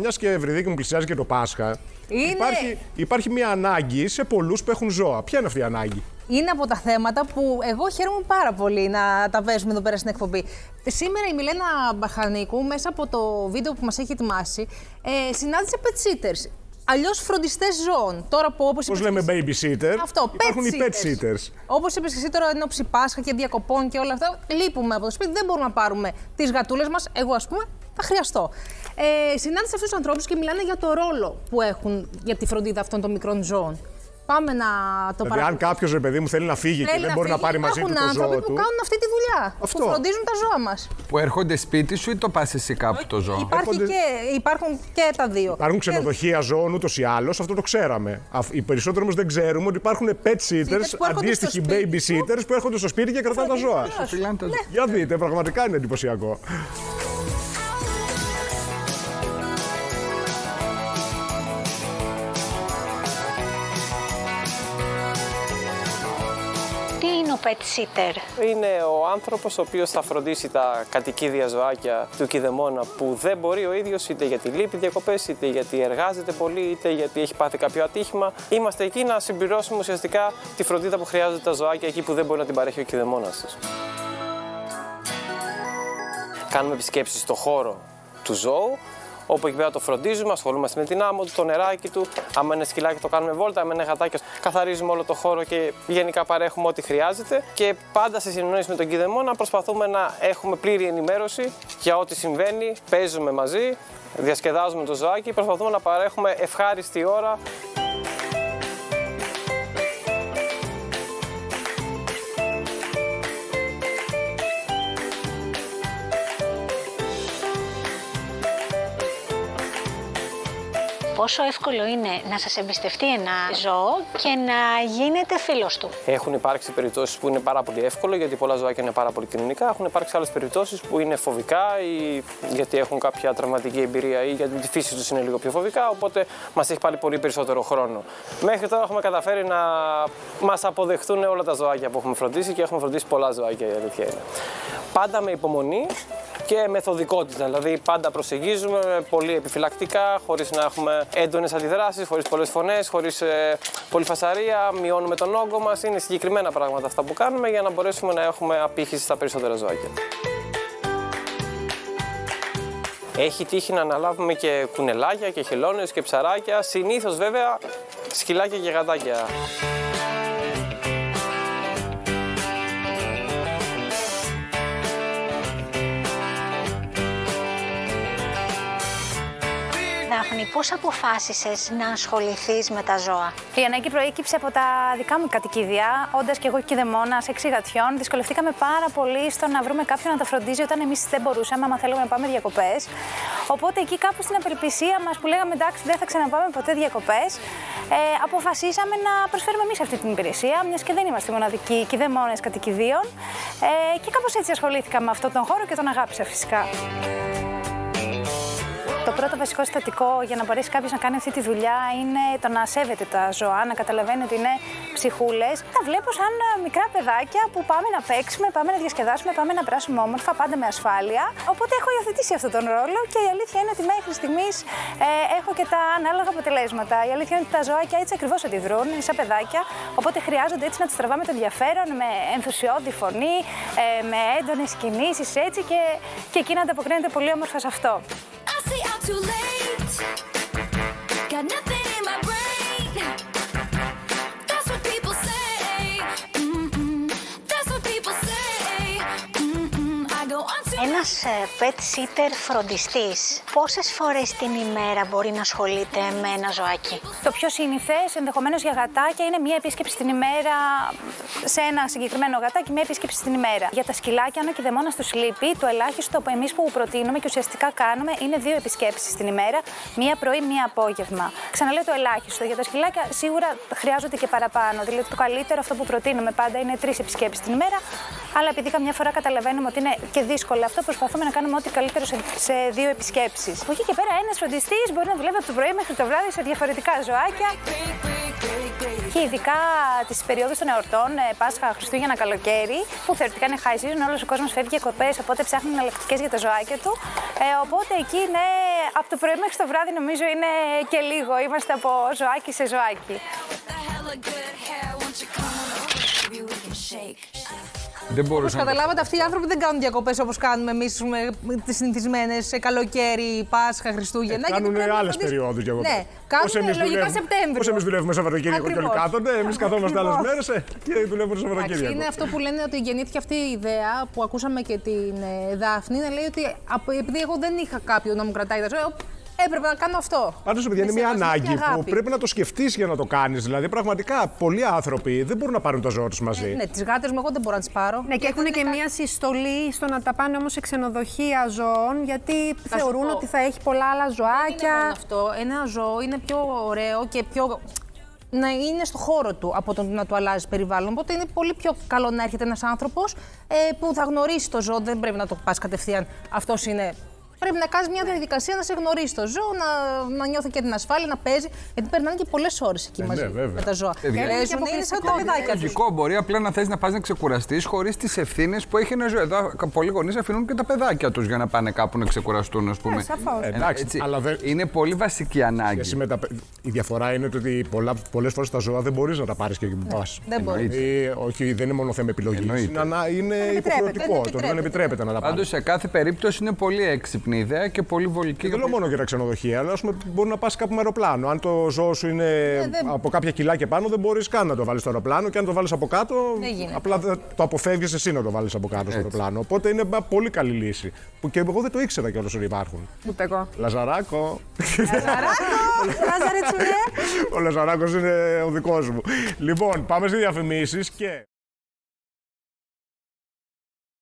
Μιας και Ευρυδίκη μου πλησιάζει και το Πάσχα, υπάρχει μια ανάγκη σε πολλούς που έχουν ζώα. Ποια είναι αυτή η ανάγκη? Είναι από τα θέματα που εγώ χαίρομαι πάρα πολύ να τα παίζουμε εδώ πέρα στην εκπομπή. Σήμερα η Μιλένα Μπαχανίκου, μέσα από το βίντεο που μας έχει ετοιμάσει, συνάντησε pet sitters. Αλλιώς φροντιστές ζώων. Τώρα που όπως λέμε babysitter, αυτό, υπάρχουν οι pet sitters. Όπως είπες και εσύ τώρα, εν ώψη Πάσχα και διακοπών και όλα αυτά, λείπουμε από το σπίτι, δεν μπορούμε να πάρουμε τις γατούλες μας. Εγώ, ας πούμε, θα χρειαστώ. Συνάντησε αυτούς τους ανθρώπους και μιλάνε για το ρόλο που έχουν για τη φροντίδα αυτών των μικρών ζώων. Πάμε να το παρακολουθήσουμε. Αν κάποιος, ρε παιδί μου, θέλει να φύγει και δεν μπορεί να πάρει μαζί του το ζώο του. Υπάρχουν άνθρωποι που κάνουν αυτή τη δουλειά. Που φροντίζουν τα ζώα μας. Που έρχονται σπίτι σου ή το πας εσύ κάπου το ζώο? Υπάρχουν και τα δύο. Υπάρχουν ξενοδοχεία ζώων ούτως ή άλλως, αυτό το ξέραμε. Οι περισσότεροι όμως δεν ξέρουμε ότι υπάρχουν pet sitters, αντίστοιχοι babysitters που έρχονται στο σπίτι και κρατάνε τα ζώα. Για δείτε, πραγματικά είναι εντυπωσιακό. Τι είναι ο pet sitter? Είναι ο άνθρωπος ο οποίος θα φροντίσει τα κατοικίδια ζωάκια του κηδεμόνα που δεν μπορεί ο ίδιος, είτε γιατί λείπει διακοπές, είτε γιατί εργάζεται πολύ, είτε γιατί έχει πάθει κάποιο ατύχημα. Είμαστε εκεί να συμπληρώσουμε ουσιαστικά τη φροντίδα που χρειάζονται τα ζωάκια εκεί που δεν μπορεί να την παρέχει ο κηδεμόνας τους. Κάνουμε επισκέψεις στο χώρο του ζώου, όπου εκεί πέρα το φροντίζουμε, ασχολούμαστε με την άμμο του, το νεράκι του. Άμα είναι σκυλάκι, το κάνουμε βόλτα. Άμα είναι γατάκια, καθαρίζουμε όλο το χώρο και γενικά παρέχουμε ό,τι χρειάζεται. Και πάντα σε συνεννόηση με τον κηδεμόνα προσπαθούμε να έχουμε πλήρη ενημέρωση για ό,τι συμβαίνει. Παίζουμε μαζί, διασκεδάζουμε το ζωάκι, προσπαθούμε να παρέχουμε ευχάριστη ώρα. Πόσο εύκολο είναι να σας εμπιστευτεί ένα ζώο και να γίνετε φίλος του? Έχουν υπάρξει περιπτώσεις που είναι πάρα πολύ εύκολο, γιατί πολλά ζωάκια είναι πάρα πολύ κοινωνικά. Έχουν υπάρξει άλλες περιπτώσεις που είναι φοβικά ή γιατί έχουν κάποια τραυματική εμπειρία ή γιατί τη φύση τους είναι λίγο πιο φοβικά. Οπότε μας έχει πάρει πολύ περισσότερο χρόνο. Μέχρι τώρα έχουμε καταφέρει να μας αποδεχτούν όλα τα ζωάκια που έχουμε φροντίσει και έχουμε φροντίσει πολλά ζωάκια, η αλήθεια είναι. Πάντα με υπομονή και μεθοδικότητα. Δηλαδή, πάντα προσεγγίζουμε πολύ επιφυλακτικά, χωρίς να έχουμε έντονες αντιδράσεις, χωρίς πολλές φωνές, χωρίς πολλή φασαρία. Μειώνουμε τον όγκο μας. Είναι συγκεκριμένα πράγματα αυτά που κάνουμε για να μπορέσουμε να έχουμε απήχηση στα περισσότερα ζωάκια. Έχει τύχει να αναλάβουμε και κουνελάκια και χελώνες και ψαράκια. Συνήθως, βέβαια, σκυλάκια και γατάκια. Δάφνη, πώς αποφάσισες να ασχοληθείς με τα ζώα? Η ανάγκη προέκυψε από τα δικά μου κατοικίδια. Όντας και εγώ κηδεμόνας 6 γατιών, δυσκολευτήκαμε πάρα πολύ στο να βρούμε κάποιον να τα φροντίζει όταν εμείς δεν μπορούσαμε, άμα θέλουμε να πάμε διακοπές. Οπότε εκεί κάπου στην απελπισία μας που λέγαμε εντάξει, δεν θα ξαναπάμε ποτέ διακοπές, αποφασίσαμε να προσφέρουμε εμείς αυτή την υπηρεσία, μιας και δεν είμαστε μοναδικοί κηδεμόνες κατοικιδίων. Και κάπως έτσι ασχολήθηκα με αυτόν τον χώρο και τον αγάπησα φυσικά. Το πρώτο βασικό συστατικό για να μπορέσει κάποιος να κάνει αυτή τη δουλειά είναι το να σέβεται τα ζώα, να καταλαβαίνει ότι είναι ψυχούλες. Τα βλέπω σαν μικρά παιδάκια που πάμε να παίξουμε, πάμε να διασκεδάσουμε, πάμε να περάσουμε όμορφα, πάντα με ασφάλεια. Οπότε έχω υιοθετήσει αυτόν τον ρόλο και η αλήθεια είναι ότι μέχρι στιγμής έχω και τα ανάλογα αποτελέσματα. Η αλήθεια είναι ότι τα ζωάκια έτσι ακριβώς αντιδρούν, σαν παιδάκια. Οπότε χρειάζονται έτσι να τους τραβάμε το ενδιαφέρον, με ενθουσιώδη φωνή, με έντονες κινήσεις έτσι και εκεί να ανταποκρίνεται πολύ όμορφα σε αυτό. I'm too late. Got nothing in my brain. That's what people say. That's what people say. I go on too. Ένας pet sitter φροντιστής, πόσες φορές την ημέρα μπορεί να ασχολείται με ένα ζωάκι? Το πιο συνηθές, ενδεχομένως για γατάκια, είναι μία επίσκεψη την ημέρα σε ένα συγκεκριμένο γατάκι, μία επίσκεψη την ημέρα. Για τα σκυλάκια, αν ο κηδεμόνας τους λείπει, το ελάχιστο που εμείς που προτείνουμε και ουσιαστικά κάνουμε είναι 2 επισκέψεις την ημέρα, μία πρωί, μία απόγευμα. Ξαναλέω το ελάχιστο. Για τα σκυλάκια σίγουρα χρειάζονται και παραπάνω. Δηλαδή το καλύτερο αυτό που προτείνουμε πάντα είναι 3 επισκέψεις την ημέρα. Αλλά επειδή καμιά φορά καταλαβαίνουμε ότι είναι και δύσκολο αυτό, προσπαθούμε να κάνουμε ό,τι καλύτερο σε 2 επισκέψεις. Από εκεί και πέρα, ένας φροντιστής μπορεί να δουλεύει από το πρωί μέχρι το βράδυ σε διαφορετικά ζωάκια. Και ειδικά τις περιόδους των εορτών, Πάσχα, Χριστούγεννα, καλοκαίρι, που θεωρητικά είναι high season, όλος ο κόσμος φεύγει διακοπές, οπότε ψάχνουν εναλλακτικές για τα ζωάκια του. Οπότε εκεί είναι από το πρωί μέχρι το βράδυ, νομίζω είναι και λίγο. Είμαστε από ζωάκι σε ζωάκι. Δεν Όπως καταλάβατε, αυτοί οι άνθρωποι δεν κάνουν διακοπές όπως κάνουμε εμείς τις συνηθισμένες σε καλοκαίρι, Πάσχα, Χριστούγεννα. Κάνουν άλλες περιόδους διακοπές. Ναι, κάνουν λογικά Σεπτέμβριο. Πώς εμείς δουλεύουμε Σαββατοκύριακο και όλοι κάθονται, εμείς καθόμαστε άλλες μέρες και δουλεύουμε το Σαββατοκύριακο. Είναι αυτό που λένε ότι γεννήθηκε αυτή η ιδέα που ακούσαμε και την Δάφνη να λέει ότι επειδή εγώ δεν είχα κάποιον να μου κρατάει τα ζώα, έπρεπε να κάνω αυτό. Πάντως, παιδιά, είναι μια ανάγκη που πρέπει να το σκεφτείς για να το κάνεις. Δηλαδή, πραγματικά, πολλοί άνθρωποι δεν μπορούν να πάρουν τα ζώα τους μαζί. Ναι, τις γάτες μου εγώ δεν μπορώ να τις πάρω. Ναι, και έχουν και μια συστολή στο να τα πάνε όμως σε ξενοδοχεία ζώων, γιατί θεωρούν ότι θα έχει πολλά άλλα ζωάκια. Δεν είναι μόνο αυτό. Ένα ζώο είναι πιο ωραίο και πιο. Να είναι στο χώρο του από το να του αλλάζει περιβάλλον. Οπότε είναι πολύ πιο καλό να έρχεται ένας άνθρωπος που θα γνωρίσει το ζώο. Δεν πρέπει να το πας κατευθείαν. Αυτός είναι. Πρέπει να κάνεις μια διαδικασία να σε γνωρίσει το ζώο, να νιώθει και την ασφάλεια, να παίζει. Γιατί περνάνε και πολλές ώρες εκεί μαζί με τα ζώα. Παίζουν, είναι σαν τα παιδάκια τους. Λογικό, μπορεί απλά να θες να πας να ξεκουραστείς χωρίς τις ευθύνες που έχει ένα ζώο. Εδώ πολλοί γονείς αφήνουν και τα παιδάκια τους για να πάνε κάπου να ξεκουραστούν, ας πούμε. Εντάξει, αλλά είναι πολύ βασική ανάγκη. Η διαφορά είναι ότι πολλές φορές τα ζώα δεν μπορείς να τα πάρεις και εκεί που πας. Δεν μπορείς. Όχι, δεν είναι μόνο θέμα επιλογής. Είναι υποχρεωτικό. Δεν επιτρέπεται να τα πάρεις. Πάντως σε κάθε περίπτωση είναι πολύ έξυπνη ιδέα και πολύ βολική. Δεν λέω μόνο για τα ξενοδοχεία, αλλά μπορεί να πας κάπου με αεροπλάνο. Αν το ζώο σου είναι από κάποια κιλά και πάνω, δεν μπορείς καν να το βάλεις στο αεροπλάνο. Και αν το βάλεις από κάτω, απλά το αποφεύγεις εσύ να το βάλεις από κάτω στο αεροπλάνο. Οπότε είναι μια πολύ καλή λύση. Που και εγώ δεν το ήξερα κιόλας ότι υπάρχουν. Ούτε εγώ. Λαζαράκο. Λάζαρε τσουλέ. Ο Λαζαράκος είναι ο δικός μου. Λοιπόν, πάμε στις διαφημίσεις και.